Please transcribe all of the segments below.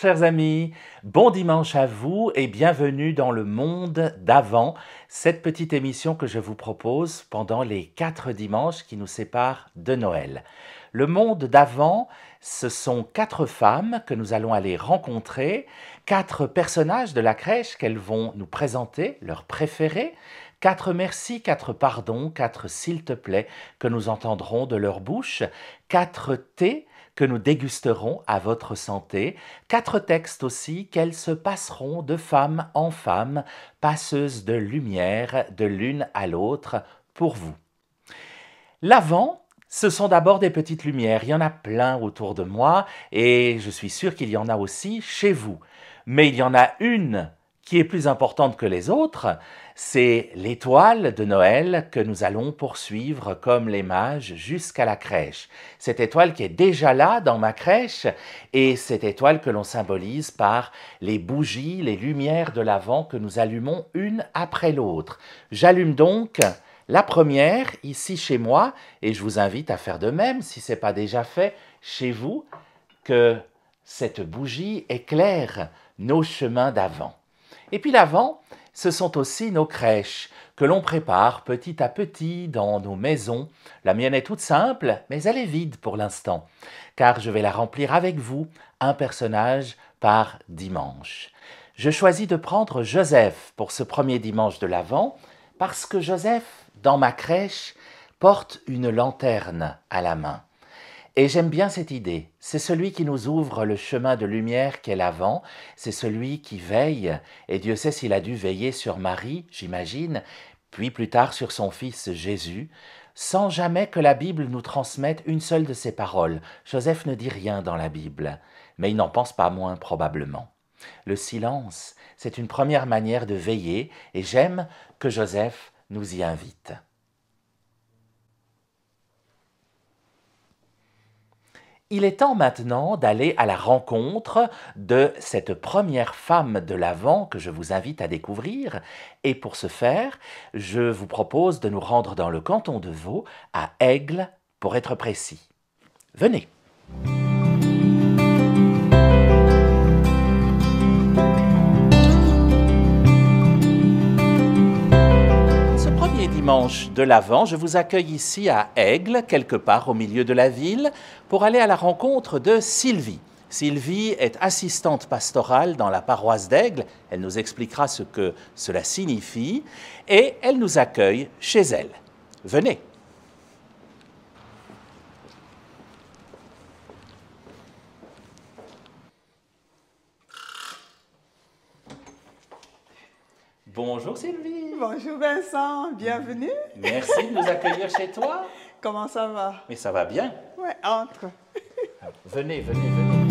chers amis, bon dimanche à vous et bienvenue dans le monde d'avant, cette petite émission que je vous propose pendant les 4 dimanches qui nous séparent de Noël. Le monde d'avant, ce sont 4 femmes que nous allons aller rencontrer, 4 personnages de la crèche qu'elles vont nous présenter, leurs préférés, 4 merci, 4 pardons, 4 s'il te plaît que nous entendrons de leur bouche, 4 thés que nous dégusterons à votre santé, 4 textes aussi qu'elles se passeront de femme en femme, passeuses de lumière de l'une à l'autre pour vous. L'avant, ce sont d'abord des petites lumières, il y en a plein autour de moi et je suis sûr qu'il y en a aussi chez vous. Mais il y en a une qui est plus importante que les autres, c'est l'étoile de Noël que nous allons poursuivre comme les mages jusqu'à la crèche. Cette étoile qui est déjà là dans ma crèche et cette étoile que l'on symbolise par les bougies, les lumières de l'Avent que nous allumons une après l'autre. J'allume donc la première ici chez moi et je vous invite à faire de même si ce n'est pas déjà fait chez vous, que cette bougie éclaire nos chemins d'Avent. Et puis l'Avent, ce sont aussi nos crèches que l'on prépare petit à petit dans nos maisons. La mienne est toute simple, mais elle est vide pour l'instant, car je vais la remplir avec vous, un personnage par dimanche. Je choisis de prendre Joseph pour ce premier dimanche de l'Avent, parce que Joseph, dans ma crèche, porte une lanterne à la main. Et j'aime bien cette idée, c'est celui qui nous ouvre le chemin de lumière qu'est l'Avent, c'est celui qui veille, et Dieu sait s'il a dû veiller sur Marie, j'imagine, puis plus tard sur son fils Jésus, sans jamais que la Bible nous transmette une seule de ses paroles. Joseph ne dit rien dans la Bible, mais il n'en pense pas moins probablement. Le silence, c'est une première manière de veiller, et j'aime que Joseph nous y invite. Il est temps maintenant d'aller à la rencontre de cette première femme de l'Avent que je vous invite à découvrir. Et pour ce faire, je vous propose de nous rendre dans le canton de Vaud, à Aigle, pour être précis. Venez. Dimanche de l'Avent, je vous accueille ici à Aigle, quelque part au milieu de la ville, pour aller à la rencontre de Sylvie. Sylvie est assistante pastorale dans la paroisse d'Aigle, elle nous expliquera ce que cela signifie, et elle nous accueille chez elle. Venez. Bonjour Sylvie. Bonjour Vincent, bienvenue. Merci de nous accueillir chez toi. Comment ça va? Mais ça va bien. Ouais, entre. Venez, venez, venez.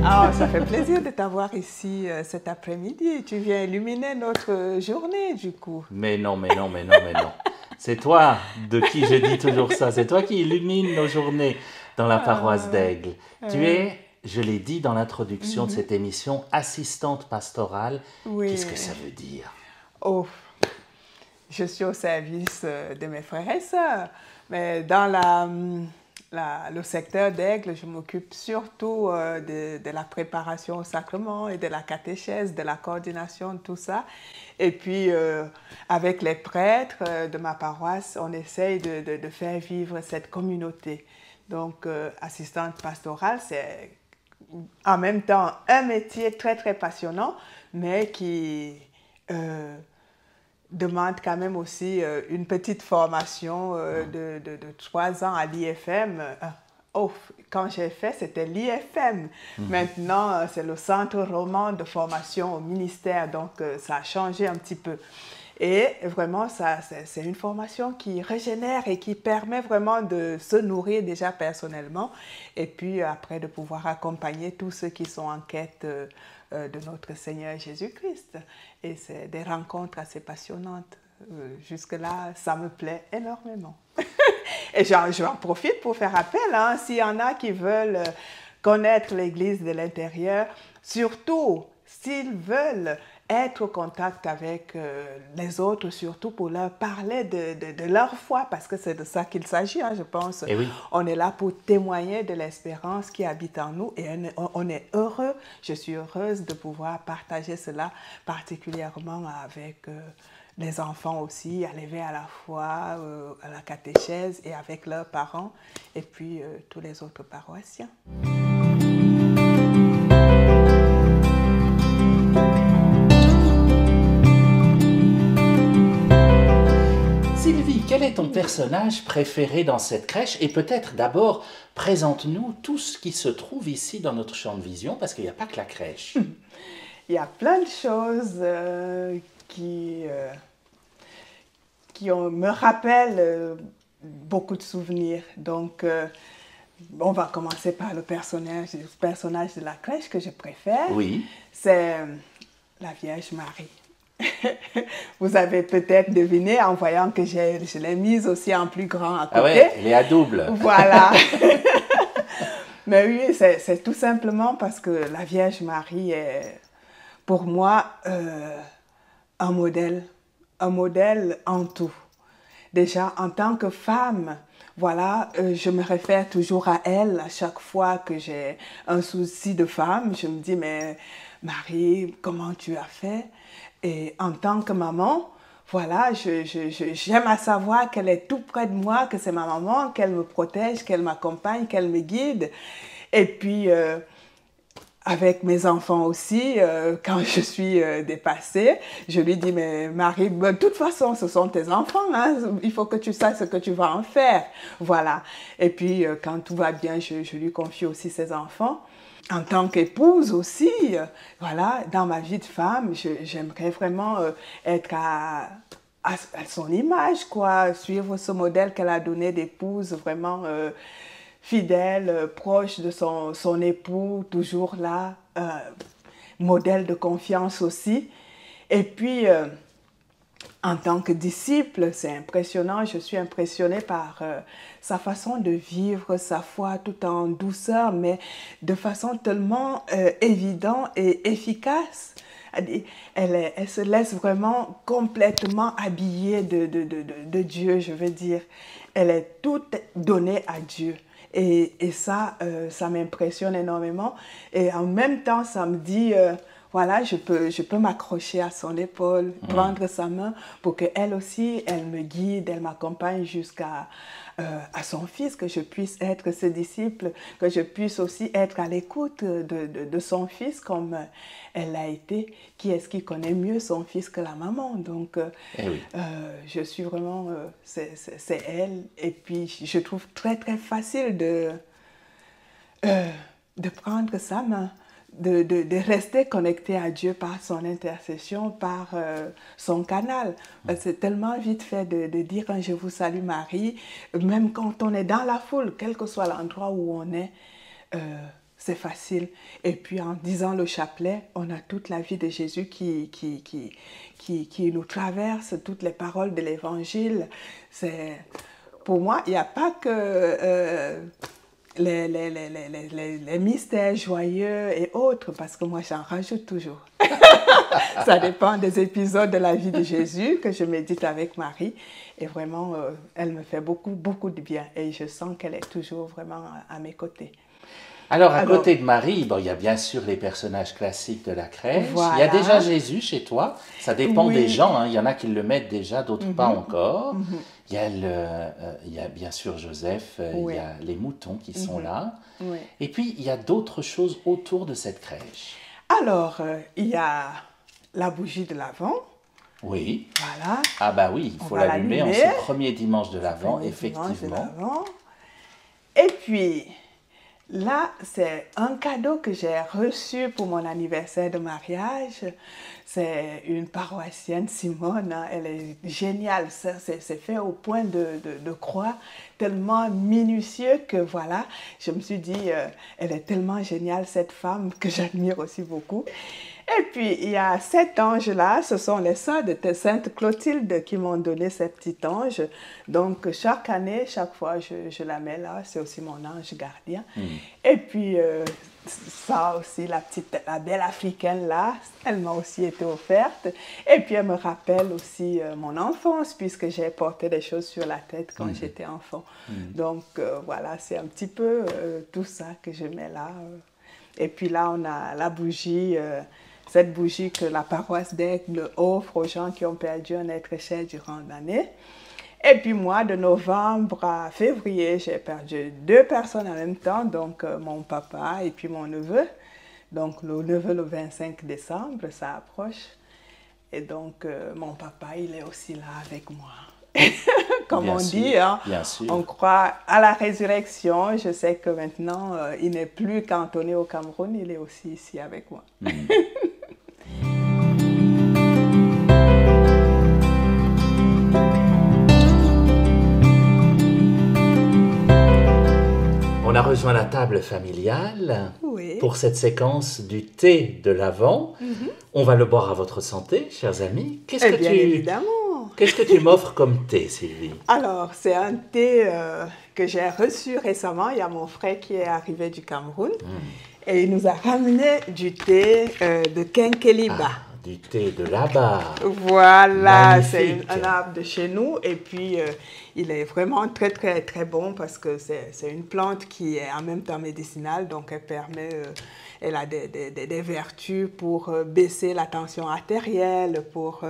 Ah, ça fait plaisir de t'avoir ici cet après-midi. Tu viens illuminer notre journée du coup. Mais non, mais non, mais non, mais non. C'est toi de qui je dis toujours ça. C'est toi qui illumine nos journées dans la paroisse d'Aigle. Tu es, je l'ai dit dans l'introduction de cette émission, assistante pastorale. Oui. Qu'est-ce que ça veut dire? Oh, je suis au service de mes frères et sœurs. Mais dans le secteur d'Aigle, je m'occupe surtout de la préparation au sacrement et de la catéchèse, de la coordination, de tout ça. Et puis, avec les prêtres de ma paroisse, on essaye de faire vivre cette communauté. Donc, assistante pastorale, c'est en même temps un métier très, très passionnant, mais qui demande quand même aussi une petite formation de 3 ans à l'IFM. Quand j'ai fait, c'était l'IFM. Maintenant, c'est le Centre roman de formation au ministère, donc ça a changé un petit peu. Et vraiment, c'est une formation qui régénère et qui permet vraiment de se nourrir déjà personnellement et puis après de pouvoir accompagner tous ceux qui sont en quête de notre Seigneur Jésus-Christ. Et c'est des rencontres assez passionnantes. Jusque-là, ça me plaît énormément. Et j'en profite pour faire appel, hein, s'il y en a qui veulent connaître l'Église de l'intérieur, surtout s'ils veulent être au contact avec les autres, surtout pour leur parler de leur foi, parce que c'est de ça qu'il s'agit, hein, je pense. Et oui. On est là pour témoigner de l'espérance qui habite en nous et on est heureux, je suis heureuse de pouvoir partager cela particulièrement avec les enfants aussi, à l'éveil à la foi, à la catéchèse et avec leurs parents et puis tous les autres paroissiens. Sylvie, quel est ton personnage préféré dans cette crèche? Et peut-être d'abord, présente-nous tout ce qui se trouve ici dans notre champ de vision, parce qu'il n'y a pas que la crèche. Il y a plein de choses me rappellent beaucoup de souvenirs. Donc, on va commencer par le personnage de la crèche que je préfère. Oui. C'est la Vierge Marie. Vous avez peut-être deviné en voyant que je l'ai mise aussi en plus grand à côté. Ah ouais, elle est à double. Voilà. Mais oui, c'est tout simplement parce que la Vierge Marie est pour moi un modèle en tout. Déjà, en tant que femme, voilà, je me réfère toujours à elle à chaque fois que j'ai un souci de femme. Je me dis, mais Marie, comment tu as fait? Et en tant que maman, voilà, j'aime à savoir qu'elle est tout près de moi, que c'est ma maman, qu'elle me protège, qu'elle m'accompagne, qu'elle me guide. Et puis, avec mes enfants aussi, quand je suis dépassée, je lui dis, mais Marie, de toute façon, ce sont tes enfants, hein, il faut que tu saches ce que tu vas en faire. Voilà. Et puis, quand tout va bien, je lui confie aussi ses enfants. En tant qu'épouse aussi, voilà, dans ma vie de femme, j'aimerais vraiment être à son image, quoi, suivre ce modèle qu'elle a donné d'épouse vraiment fidèle, proche de son époux, toujours là, modèle de confiance aussi. Et puis, en tant que disciple, c'est impressionnant, je suis impressionnée par sa façon de vivre sa foi tout en douceur, mais de façon tellement évidente et efficace. Elle se laisse vraiment complètement habiller de Dieu, je veux dire. Elle est toute donnée à Dieu. Et ça, ça m'impressionne énormément. Et en même temps, ça me dit... voilà, je peux m'accrocher à son épaule, prendre sa main pour qu'elle aussi, elle me guide, elle m'accompagne jusqu'à à son fils, que je puisse être ce disciple, que je puisse aussi être à l'écoute de son fils comme elle l'a été. Qui est-ce qui connaît mieux son fils que la maman? Donc, oui. Je suis vraiment... c'est elle. Et puis, je trouve très, très facile de prendre sa main. De rester connecté à Dieu par son intercession, par son canal. C'est tellement vite fait de dire « Je vous salue Marie », même quand on est dans la foule, quel que soit l'endroit où on est, c'est facile. Et puis en disant le chapelet, on a toute la vie de Jésus qui nous traverse, toutes les paroles de l'Évangile. Pour moi, il n'y a pas que... les mystères joyeux et autres, parce que moi j'en rajoute toujours. Ça dépend des épisodes de la vie de Jésus que je médite avec Marie et vraiment elle me fait beaucoup, beaucoup de bien et je sens qu'elle est toujours vraiment à mes côtés. Alors, à côté de Marie, bon, il y a bien sûr les personnages classiques de la crèche. Voilà. Il y a déjà Jésus chez toi. Ça dépend des gens. Hein. Il y en a qui le mettent déjà, d'autres pas encore. Il y a bien sûr Joseph, il y a les moutons qui sont là. Oui. Et puis, il y a d'autres choses autour de cette crèche. Alors, il y a la bougie de l'Avent. Oui. Voilà. Ah bah oui, il faut l'allumer en ce premier dimanche de l'Avent, effectivement. Et puis... là, c'est un cadeau que j'ai reçu pour mon anniversaire de mariage. C'est une paroissienne, Simone, hein, elle est géniale. C'est fait au point de croix, tellement minutieux que voilà, je me suis dit, elle est tellement géniale, cette femme que j'admire aussi beaucoup. Et puis, il y a cet ange-là, ce sont les sœurs de Sainte Clotilde qui m'ont donné ces petits anges. Donc, chaque année, chaque fois, je la mets là. C'est aussi mon ange gardien. Et puis, ça aussi, la belle africaine là, elle m'a aussi été offerte. Et puis, elle me rappelle aussi mon enfance, puisque j'ai porté des choses sur la tête quand j'étais enfant. Donc, voilà, c'est un petit peu tout ça que je mets là. Et puis là, on a la bougie, cette bougie que la paroisse d'Aigle offre aux gens qui ont perdu un être cher durant l'année. Et puis moi, de novembre à février, j'ai perdu 2 personnes en même temps, donc mon papa et puis mon neveu. Donc le neveu le 25 décembre, ça approche. Et donc mon papa, il est aussi là avec moi. Comme Bien on sûr, dit, hein, bien sûr. on croit à la résurrection. Je sais que maintenant, il n'est plus cantonné au Cameroun, il est aussi ici avec moi. On a rejoint la table familiale Oui. pour cette séquence du thé de l'Avent. On va le boire à votre santé, chers amis. Eh bien évidemment. Qu'est-ce que tu m'offres comme thé, Sylvie? Alors, c'est un thé que j'ai reçu récemment. Il y a mon frère qui est arrivé du Cameroun et il nous a ramené du thé de Kenkeliba. Ah, du thé de là-bas. Voilà, c'est Magnifique. un arbre de chez nous et puis il est vraiment très très très bon parce que c'est une plante qui est en même temps médicinale, donc elle permet, elle a des vertus pour baisser la tension artérielle, pour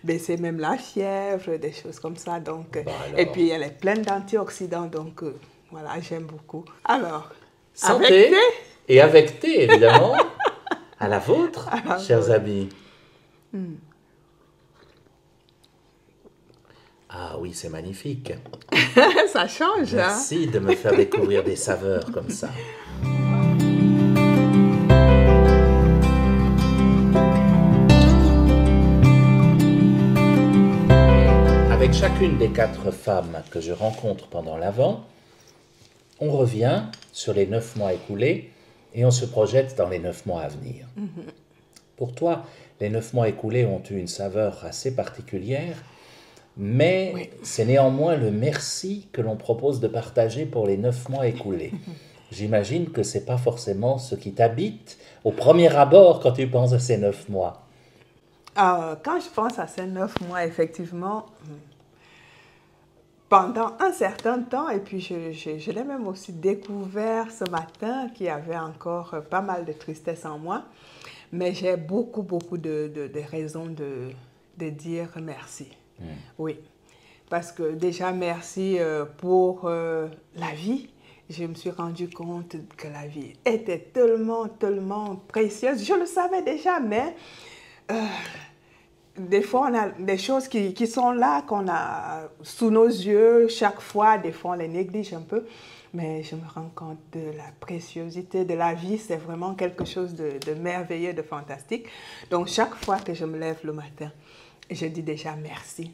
baisser même la fièvre, des choses comme ça. Donc, Bah et alors. puis elle est pleine d'antioxydants, donc voilà, j'aime beaucoup. Alors, Santé avec thé, et avec thé, évidemment. À la vôtre, la chers vôtre. amis. Ah oui, c'est magnifique. ça change, hein? Merci de me faire découvrir des saveurs comme ça. Avec chacune des 4 femmes que je rencontre pendant l'Avent, on revient sur les 9 mois écoulés et on se projette dans les 9 mois à venir. Pour toi, les 9 mois écoulés ont eu une saveur assez particulière, mais Oui. c'est néanmoins le merci que l'on propose de partager pour les 9 mois écoulés. J'imagine que ce n'est pas forcément ce qui t'habite au premier abord quand tu penses à ces 9 mois. Quand je pense à ces 9 mois, effectivement, pendant un certain temps, et puis je l'ai même aussi découvert ce matin, qu'il y avait encore pas mal de tristesse en moi, mais j'ai beaucoup de raisons de dire merci. Oui, parce que déjà merci pour la vie. Je me suis rendu compte que la vie était tellement précieuse. Je le savais déjà, mais des fois, on a des choses qui sont là, qu'on a sous nos yeux chaque fois. Des fois, on les néglige un peu. Mais je me rends compte de la préciosité de la vie. C'est vraiment quelque chose de merveilleux, de fantastique. Donc, chaque fois que je me lève le matin, je dis déjà merci.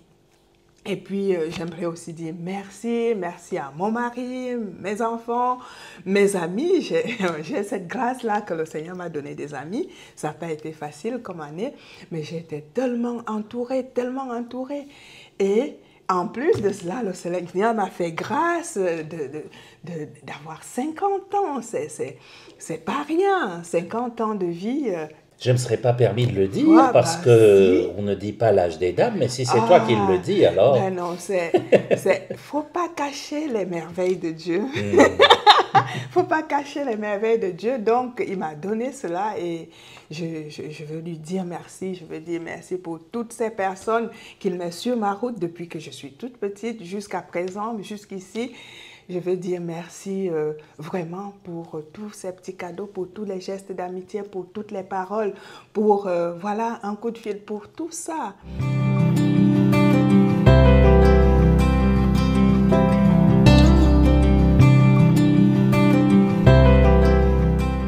Et puis, j'aimerais aussi dire merci à mon mari, mes enfants, mes amis. J'ai cette grâce-là que le Seigneur m'a donné des amis. Ça n'a pas été facile comme année, mais j'ai été tellement entourée. Et en plus de cela, le Seigneur m'a fait grâce d'avoir 50 ans. C'est pas rien, 50 ans de vie. Je ne me serais pas permis de le dire Ouais, parce bah, que si. on ne dit pas l'âge des dames, mais si c'est toi qui le dis, alors... Ben non, faut pas cacher les merveilles de Dieu. Faut pas cacher les merveilles de Dieu. Donc, il m'a donné cela et je veux lui dire merci. Je veux dire merci pour toutes ces personnes qu'il met sur ma route depuis que je suis toute petite jusqu'à présent, jusqu'ici. Je veux dire merci vraiment pour tous ces petits cadeaux, pour tous les gestes d'amitié, pour toutes les paroles, pour voilà, un coup de fil, pour tout ça.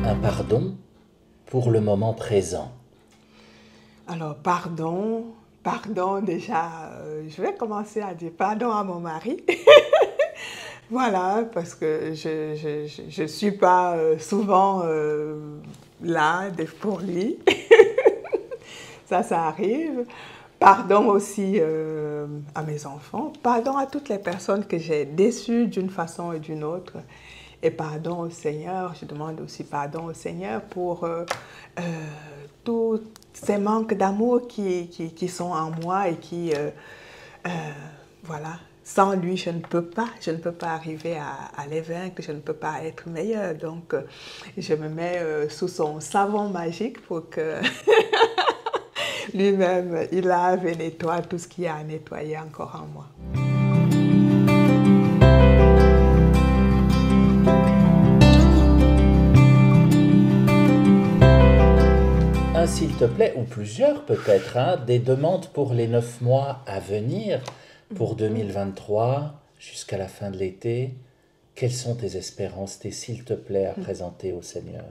Un pardon pour le moment présent. Alors, pardon déjà, je vais commencer à dire pardon à mon mari. Voilà, parce que je suis pas souvent là pour lui. ça arrive. Pardon aussi à mes enfants. Pardon à toutes les personnes que j'ai déçues d'une façon ou d'une autre. Et pardon au Seigneur. Je demande aussi pardon au Seigneur pour tous ces manques d'amour qui sont en moi et qui, voilà, sans lui, je ne peux pas arriver à les vaincre, je ne peux pas être meilleure. Donc, je me mets sous son savon magique pour que lui-même, il lave et nettoie tout ce qu'il y a à nettoyer encore en moi. Un s'il te plaît, ou plusieurs peut-être, hein, des demandes pour les 9 mois à venir, pour 2023, jusqu'à la fin de l'été. Quelles sont tes espérances, tes s'il te plaît à présenter au Seigneur?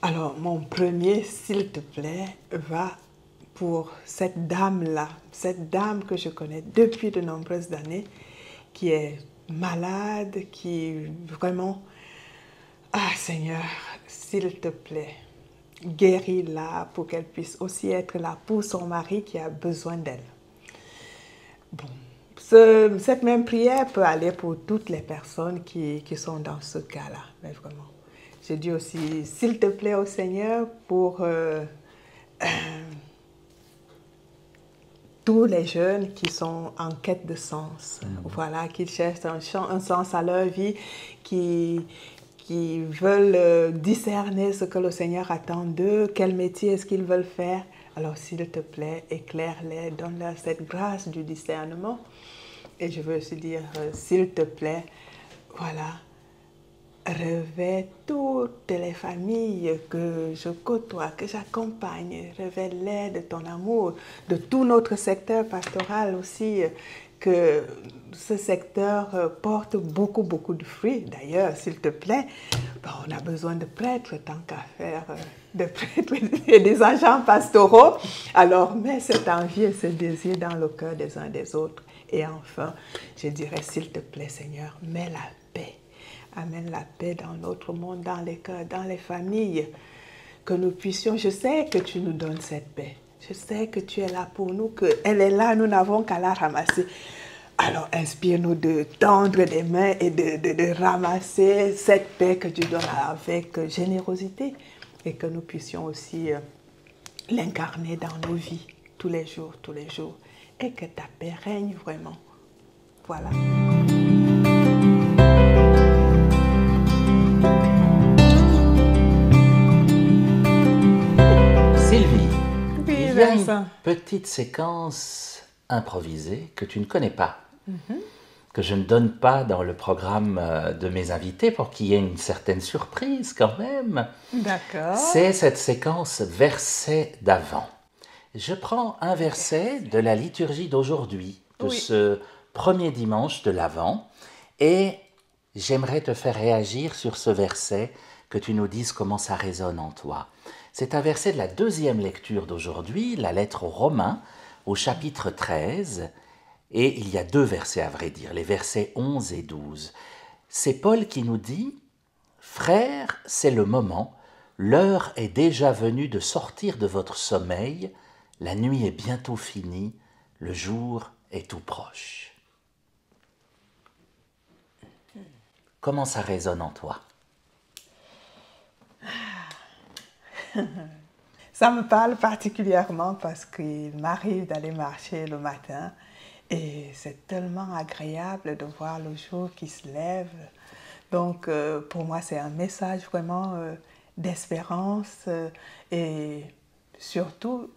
Alors, mon premier s'il te plaît va pour cette dame-là, cette dame que je connais depuis de nombreuses années, qui est malade, qui vraiment... Ah Seigneur, s'il te plaît, guéris-la pour qu'elle puisse aussi être là pour son mari qui a besoin d'elle. Bon, cette même prière peut aller pour toutes les personnes qui sont dans ce cas-là, mais vraiment. Je dis aussi, s'il te plaît au Seigneur pour... tous les jeunes qui sont en quête de sens, voilà, qui cherchent un sens à leur vie, qui veulent discerner ce que le Seigneur attend d'eux, quel métier est-ce qu'ils veulent faire. Alors, s'il te plaît, éclaire-les, donne-leur cette grâce du discernement. Et je veux aussi dire, s'il te plaît, voilà, revêt toutes les familles que je côtoie, que j'accompagne, revêt-les de ton amour, de tout notre secteur pastoral aussi, que ce secteur porte beaucoup de fruits. D'ailleurs, s'il te plaît, on a besoin de prêtres tant qu'à faire, de prêtres et des agents pastoraux. Alors, mets cette envie et ce désir dans le cœur des uns des autres. Et enfin, je dirais, s'il te plaît, Seigneur, mets la paix. Amène la paix dans notre monde, dans les cœurs, dans les familles, que nous puissions, je sais que tu nous donnes cette paix, je sais que tu es là pour nous, qu'elle est là, nous n'avons qu'à la ramasser. Alors inspire-nous de tendre des mains et de ramasser cette paix que tu donnes avec générosité et que nous puissions aussi l'incarner dans nos vies tous les jours et que ta paix règne vraiment. Voilà. Sylvie, Oui, il y a Vincent. une petite séquence improvisée que tu ne connais pas, que je ne donne pas dans le programme de mes invités pour qu'il y ait une certaine surprise quand même. D'accord. C'est cette séquence verset d'avant. Je prends un verset de la liturgie d'aujourd'hui, de ce premier dimanche de l'Avent, et j'aimerais te faire réagir sur ce verset, que tu nous dises comment ça résonne en toi. C'est un verset de la deuxième lecture d'aujourd'hui, la lettre aux Romains, au chapitre 13, et il y a 2 versets à vrai dire, les versets 11 et 12. C'est Paul qui nous dit « Frères, c'est le moment, l'heure est déjà venue de sortir de votre sommeil, la nuit est bientôt finie, le jour est tout proche. » Comment ça résonne en toi? Ça me parle particulièrement parce qu'il m'arrive d'aller marcher le matin et c'est tellement agréable de voir le jour qui se lève. Donc pour moi c'est un message vraiment d'espérance et surtout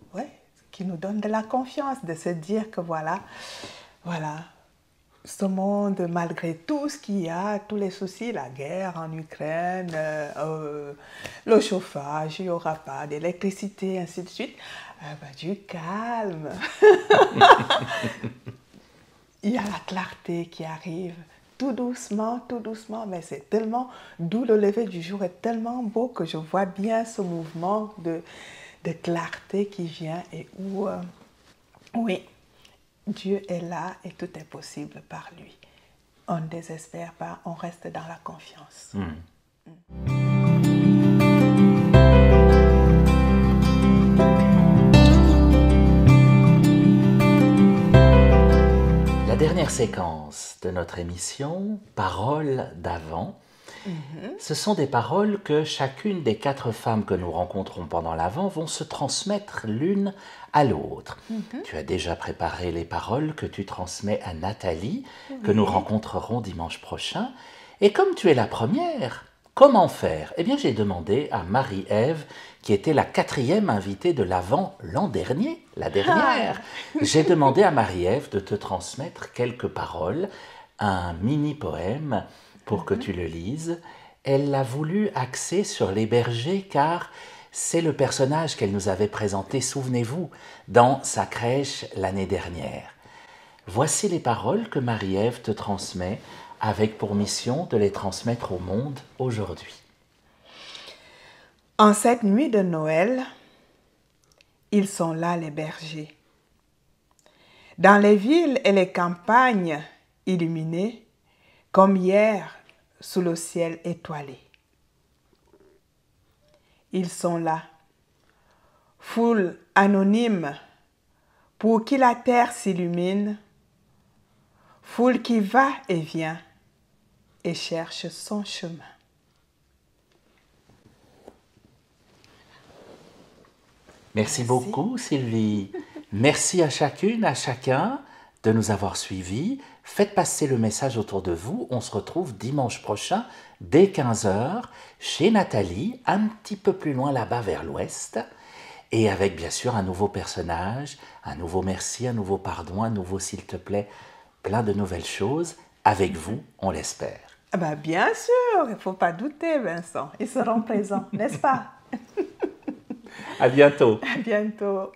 qui nous donne de la confiance de se dire que voilà, ce monde, malgré tout ce qu'il y a, tous les soucis, la guerre en Ukraine, le chauffage, il n'y aura pas d'électricité, ainsi de suite, du calme. Il y a la clarté qui arrive, tout doucement, mais c'est tellement doux, le lever du jour est tellement beau que je vois bien ce mouvement de clarté qui vient et où, oui, Dieu est là et tout est possible par lui. On ne désespère pas, on reste dans la confiance. dernière séquence de notre émission, Paroles d'Avent. Ce sont des paroles que chacune des 4 femmes que nous rencontrons pendant l'Avent vont se transmettre l'une à l'autre. Tu as déjà préparé les paroles que tu transmets à Nathalie, que nous rencontrerons dimanche prochain. Et comme tu es la première, comment faire? Eh bien, j'ai demandé à Marie-Ève, qui était la 4e invitée de l'Avent l'an dernier, la dernière. J'ai demandé à Marie-Ève de te transmettre quelques paroles, un mini-poème pour que tu le lises. Elle l'a voulu axer sur les bergers car c'est le personnage qu'elle nous avait présenté, souvenez-vous, dans sa crèche l'année dernière. Voici les paroles que Marie-Ève te transmet avec pour mission de les transmettre au monde aujourd'hui. En cette nuit de Noël, ils sont là les bergers. Dans les villes et les campagnes illuminées, comme hier sous le ciel étoilé. Ils sont là, foule anonyme, pour qui la terre s'illumine, foule qui va et vient et cherche son chemin. Merci beaucoup Sylvie. Merci à chacune, à chacun de nous avoir suivis. Faites passer le message autour de vous. On se retrouve dimanche prochain dès 15h chez Nathalie, un petit peu plus loin là-bas vers l'ouest. Et avec bien sûr un nouveau personnage, un nouveau merci, un nouveau pardon, un nouveau s'il te plaît, plein de nouvelles choses. Avec vous, on l'espère. Ah ben bien sûr, il ne faut pas douter Vincent. Ils seront présents, n'est-ce pas? À bientôt. À bientôt.